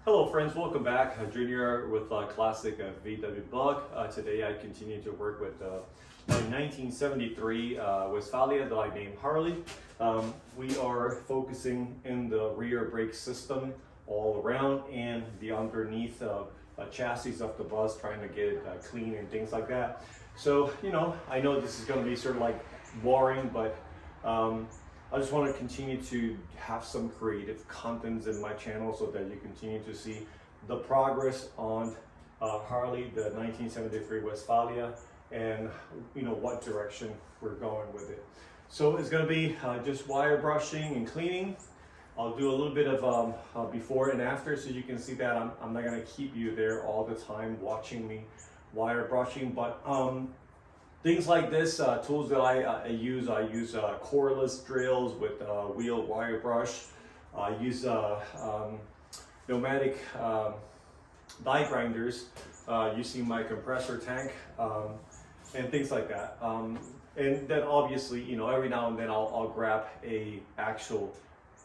Hello friends, welcome back. Junior with Classic VW Bug. Today I continue to work with my 1973 Westfalia that I named Harley. We are focusing in the rear brake system all around and the underneath chassis of the bus, trying to get it clean and things like that. So, I know this is going to be sort of like boring, but I just want to continue to have some creative contents in my channel so that you continue to see the progress on Harley, the 1973 Westfalia, and what direction we're going with it. So it's going to be just wire brushing and cleaning. I'll do a little bit of before and after so you can see that I'm not going to keep you there all the time watching me wire brushing, but things like this, tools that I use coreless drills with wheel wire brush. I use pneumatic die grinders using my compressor tank and things like that. And then obviously, every now and then I'll grab a actual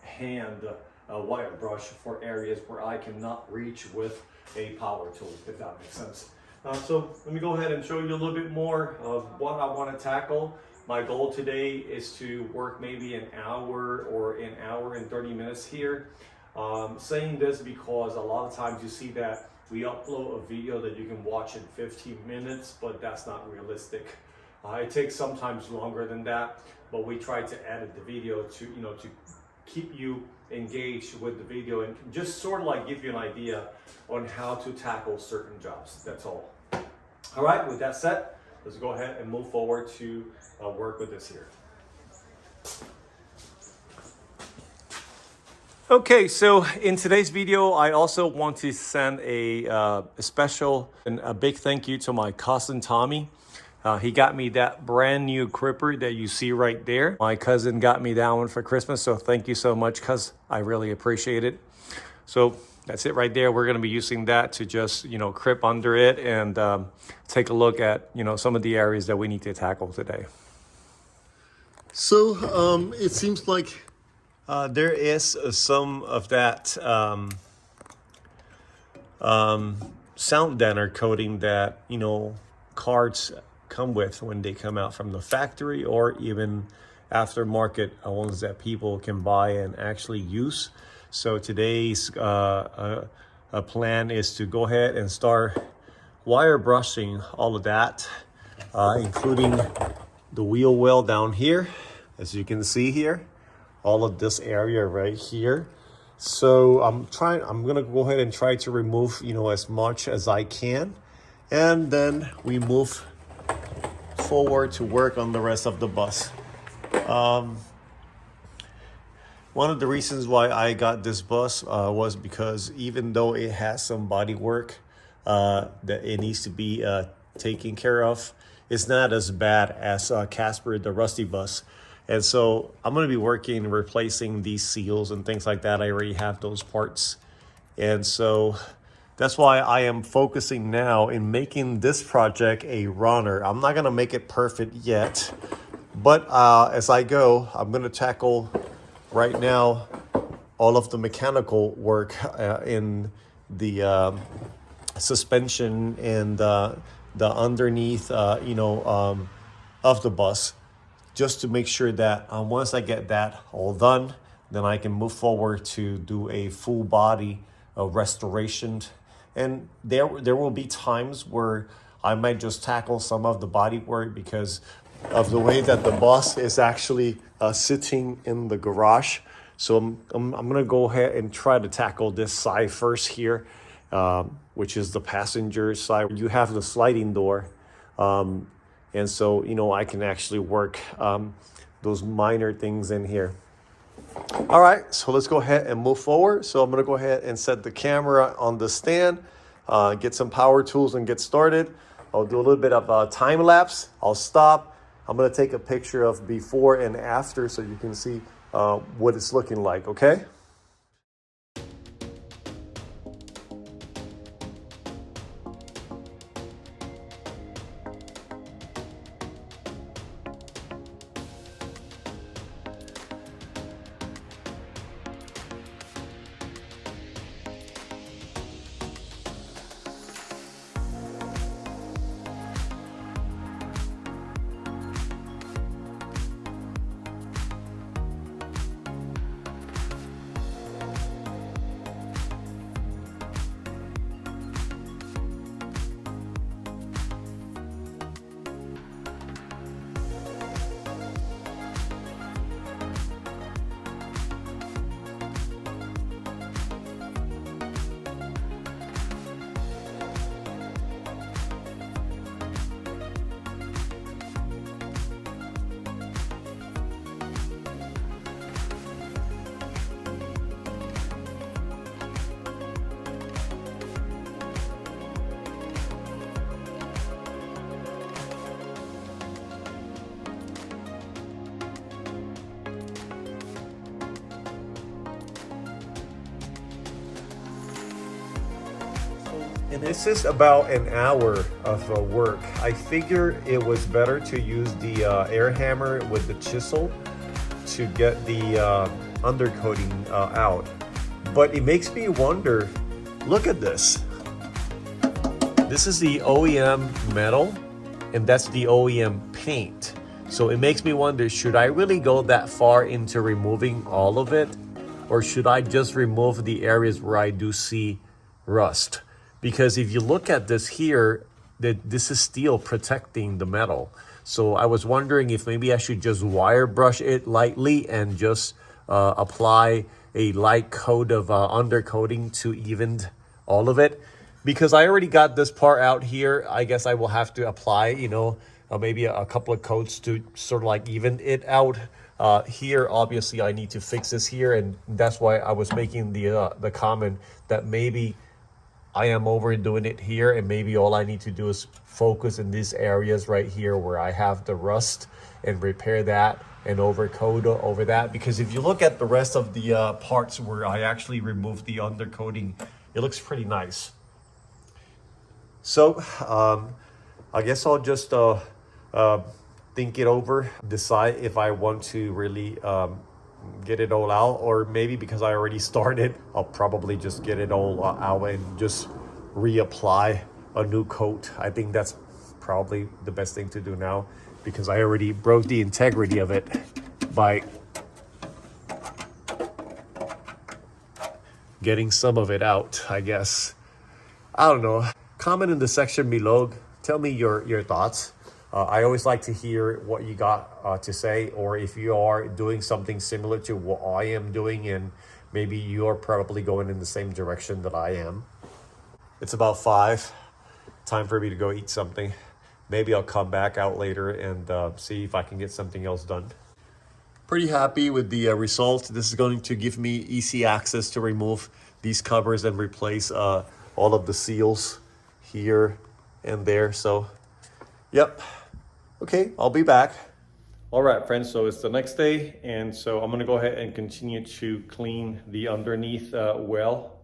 hand wire brush for areas where I cannot reach with a power tool, if that makes sense. So let me go ahead and show you a little bit more of what I want to tackle. My goal today is to work maybe an hour or an hour and 30 minutes here. Saying this because a lot of times you see that we upload a video that you can watch in 15 minutes, but that's not realistic. It takes sometimes longer than that, but we try to edit the video to to keep you engaged with the video and just sort of like give you an idea on how to tackle certain jobs. That's all. All right, with that said, let's go ahead and move forward to work with this here. Okay, so in today's video, I also want to send a special and a big thank you to my cousin Tommy. He got me that brand new gripper that you see right there. My cousin got me that one for Christmas, so thank you so much, cuz I really appreciate it. So that's it right there. We're going to be using that to just, grip under it and take a look at, some of the areas that we need to tackle today. So it seems like there is some of that sound damper coating that, cars come with when they come out from the factory, or even aftermarket ones that people can buy and actually use. So today's plan is to go ahead and start wire brushing all of that, including the wheel well down here, as you can see here, all of this area right here. So I'm gonna go ahead and try to remove as much as I can, and then we move forward to work on the rest of the bus. One of the reasons why I got this bus was because even though it has some body work that it needs to be taken care of, it's not as bad as Casper, the Rusty bus. And so I'm going to be working replacing these seals and things like that. I already have those parts. And so that's why I am focusing now in making this project a runner. I'm not going to make it perfect yet, but as I go, I'm going to tackle right now all of the mechanical work in the suspension and the underneath, of the bus, just to make sure that once I get that all done, then I can move forward to do a full body restoration. And there will be times where I might just tackle some of the body work because of the way that the bus is actually sitting in the garage. So I'm gonna go ahead and try to tackle this side first here, which is the passenger side. You have the sliding door, and so I can actually work those minor things in here. All right, so let's go ahead and move forward. So I'm gonna go ahead and set the camera on the stand, get some power tools and get started. I'll do a little bit of time lapse. I'll stop. I'm gonna take a picture of before and after so you can see what it's looking like, okay? And this is about an hour of work. I figure it was better to use the air hammer with the chisel to get the undercoating out. But it makes me wonder, look at this. This is the OEM metal, and that's the OEM paint. So it makes me wonder, should I really go that far into removing all of it? Or should I just remove the areas where I do see rust? Because if you look at this here, this is steel protecting the metal. So I was wondering if maybe I should just wire brush it lightly and just apply a light coat of undercoating to even all of it. Because I already got this part out here, I guess I will have to apply, you know, maybe a couple of coats to sort of like even it out. Here, obviously, I need to fix this here, and that's why I was making the comment that maybe I am overdoing it here, and maybe all I need to do is focus in these areas right here where I have the rust and repair that and overcoat over that. Because if you look at the rest of the parts where I actually removed the undercoating, it looks pretty nice. So I guess I'll just think it over, decide if I want to really get it all out, or maybe because I already started, I'll probably just get it all out and just reapply a new coat. I think that's probably the best thing to do now, because I already broke the integrity of it by getting some of it out, I guess. I don't know. Comment in the section below. Tell me your thoughts. I always like to hear what you got to say, or if you are doing something similar to what I am doing, and maybe you're probably going in the same direction that I am. It's about 5. Time for me to go eat something. Maybe I'll come back out later and see if I can get something else done. Pretty happy with the result. This is going to give me easy access to remove these covers and replace all of the seals here and there. So, yep. Okay, I'll be back. All right, friends, so it's the next day, and so I'm gonna go ahead and continue to clean the underneath well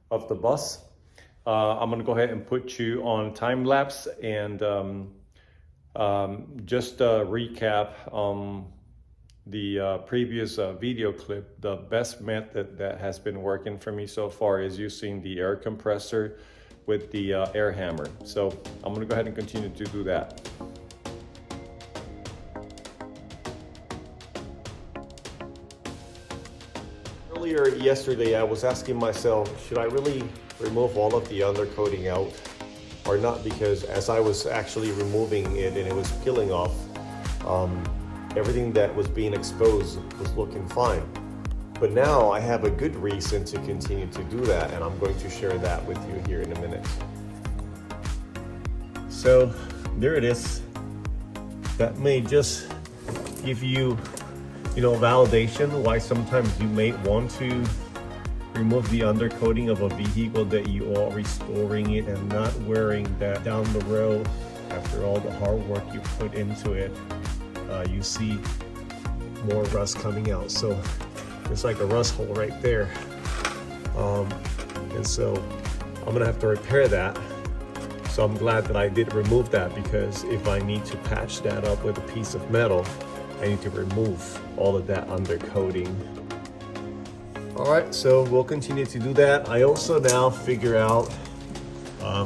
of the bus. I'm gonna go ahead and put you on time lapse and just recap the previous video clip. The best method that has been working for me so far is using the air compressor with the air hammer. So I'm gonna go ahead and continue to do that. Earlier yesterday, I was asking myself, should I really remove all of the undercoating out or not? Because as I was actually removing it and it was peeling off, everything that was being exposed was looking fine. But now I have a good reason to continue to do that, and I'm going to share that with you here in a minute. So there it is. That may just give you, validation why sometimes you may want to remove the undercoating of a vehicle that you are restoring it and not wearing that down the road. After all the hard work you put into it, you see more rust coming out. So it's like a rust hole right there. And so I'm gonna have to repair that. So I'm glad that I did remove that, because if I need to patch that up with a piece of metal, I need to remove all of that undercoating. All right, so we'll continue to do that. I also now figure out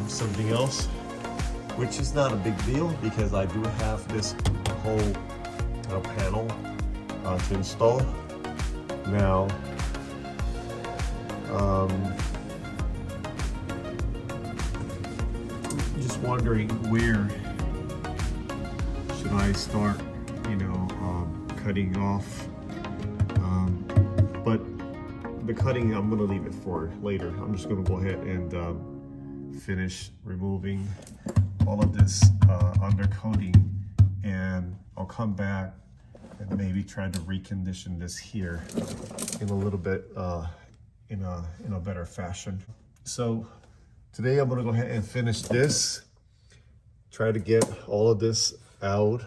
something else, which is not a big deal, because I do have this whole panel to install. Now, just wondering, where should I start, cutting off? But the cutting, I'm gonna leave it for later. I'm just gonna go ahead and finish removing all of this undercoating, and I'll come back and maybe try to recondition this here in a little bit in a better fashion. So today I'm gonna go ahead and finish this, try to get all of this out.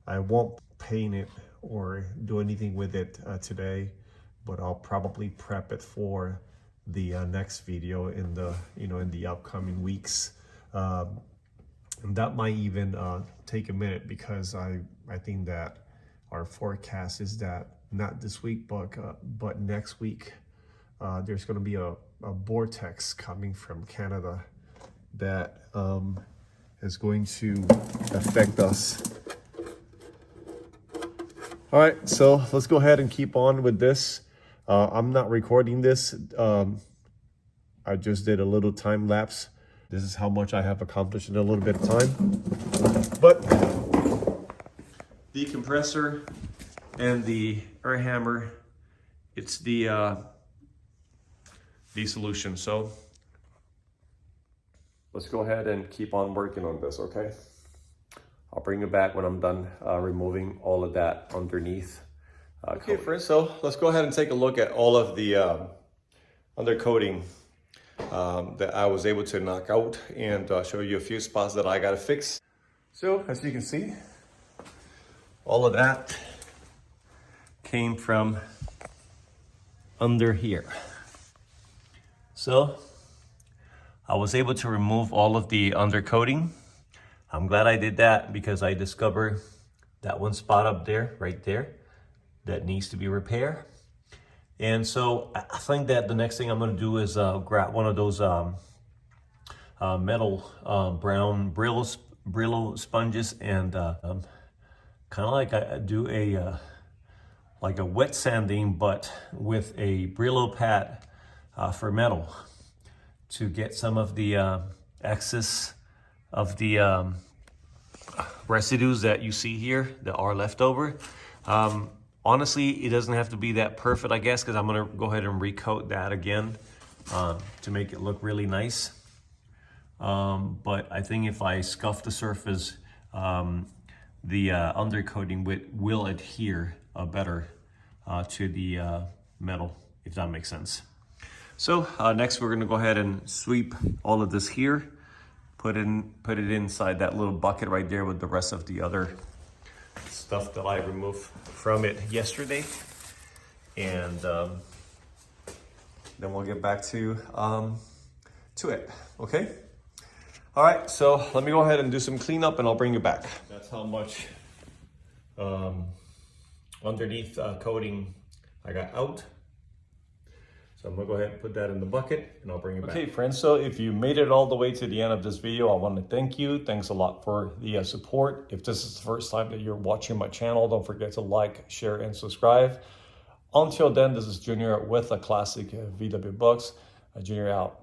I won't paint it or do anything with it today, but I'll probably prep it for the next video in the in the upcoming weeks. And that might even take a minute, because I think that our forecast is that not this week, but next week there's going to be a vortex coming from Canada that is going to affect us. All right, so let's go ahead and keep on with this. I'm not recording this. I just did a little time lapse. This is how much I have accomplished in a little bit of time. But the compressor and the air hammer, it's the solution. So let's go ahead and keep on working on this, okay? I'll bring it back when I'm done removing all of that underneath. Okay, friends, so let's go ahead and take a look at all of the undercoating that I was able to knock out, and show you a few spots that I gotta fix. So as you can see, all of that came from under here. So I was able to remove all of the undercoating. I'm glad I did that, because I discovered that one spot up there, right there, that needs to be repaired. And so I think that the next thing I'm going to do is grab one of those metal brown Brillo sponges, and kind of like I do a like a wet sanding, but with a Brillo pad for metal, to get some of the excess of the residues that you see here that are left over. Honestly, it doesn't have to be that perfect, I guess, because I'm gonna go ahead and recoat that again to make it look really nice. But I think if I scuff the surface, the undercoating will adhere better to the metal, if that makes sense. So next we're gonna go ahead and sweep all of this here, put it inside that little bucket right there with the rest of the other stuff that I removed from it yesterday, and then we'll get back to it. Okay. All right. So let me go ahead and do some cleanup, and I'll bring you back. That's how much underneath coating I got out. So I'm gonna go ahead and put that in the bucket, and I'll bring it back. Okay, friends, so if you made it all the way to the end of this video, I want to thank you. Thanks a lot for the support. If this is the first time that you're watching my channel, don't forget to like, share, and subscribe. Until then, this is Junior with a classic VW Bucks. Junior out.